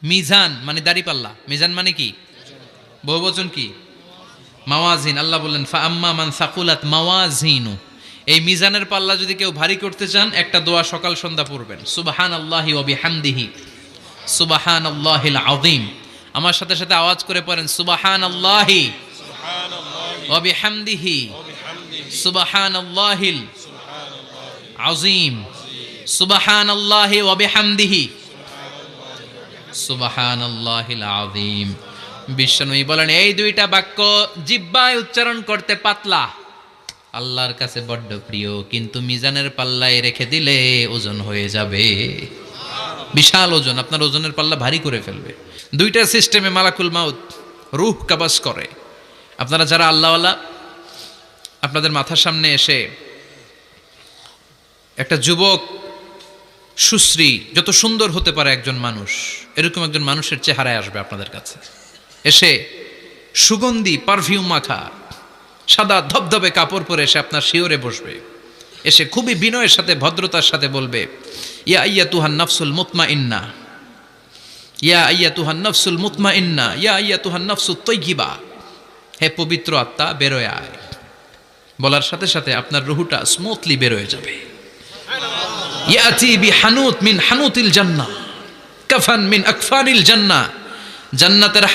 মিজান মানে দাড়িপাল্লা, মিজান মানে কি? বহুবচন কি? মাওয়াজিন। আল্লাহ বললেন ফা আম্মা মান সাকুলাত মাওয়াজিনু, এই মিজানের পাল্লা যদি কেউ ভারী করতে চান একটা দোয়া সকাল সন্ধ্যা পড়বেন, সুবহানাল্লাহি ওয়া বিহামদিহি সুবহানাল্লাহিল আযীম। আমার সাথে সাথে আওয়াজ করে পড়েন সুবহানাল্লাহি ওয়া বিহামদিহি সুবহানাল্লাহিল আযীম, সুবহানাল্লাহি ওয়া বিহামদিহি সুবহানাল্লাহিল আযীম। বিশ্বনবী বলেন এই দুইটা বাক্য জিহ্বায় উচ্চারণ করতে পাতলা, আল্লাহর কাছে বড্ড প্রিয়, কিন্তু মিজানের পাল্লায় রেখে দিলে ওজন হয়ে যাবে, বিশাল ওজন, আপনার ওজনের পাল্লা ভারী করে ফেলবে। দুইটা সিস্টেমে মালাকুল মাউত রূহ কাবাজ করে। আপনারা যারা আল্লাহওয়ালা, আপনাদের মাথার সামনে এসে একটা যুবক সুশ্রী, যত সুন্দর হতে পারে একজন মানুষ, এরকম একজন মানুষের চেহারায় আসবে আপনাদের কাছে, এসে সুগন্ধি পারফিউম মাখা সাদা ধবধবে কাপড় পরে এসে আপনার শিওরে বসবে, এসে খুবই বিনয়ের সাথে ভদ্রতার সাথে বলবে ইয়া আইয়াতুহান নাফসুল মুতমাইন্না, ইয়া আইয়াতুহান নাফসুল মুতমাইন্না, ইয়া আইয়াতুহান নাফসুত তাইয়্যিবা, হে পবিত্র আত্মা বেরোয় আয়। বলার সাথে সাথে আপনার রুহুটা স্মুথলি বেরোয় যাবে। ইয়াতি বিহানুত মিন হানুতিল জান্নাহ, কাফান মিন আকফানিল জান্নাহ, জান্নাতের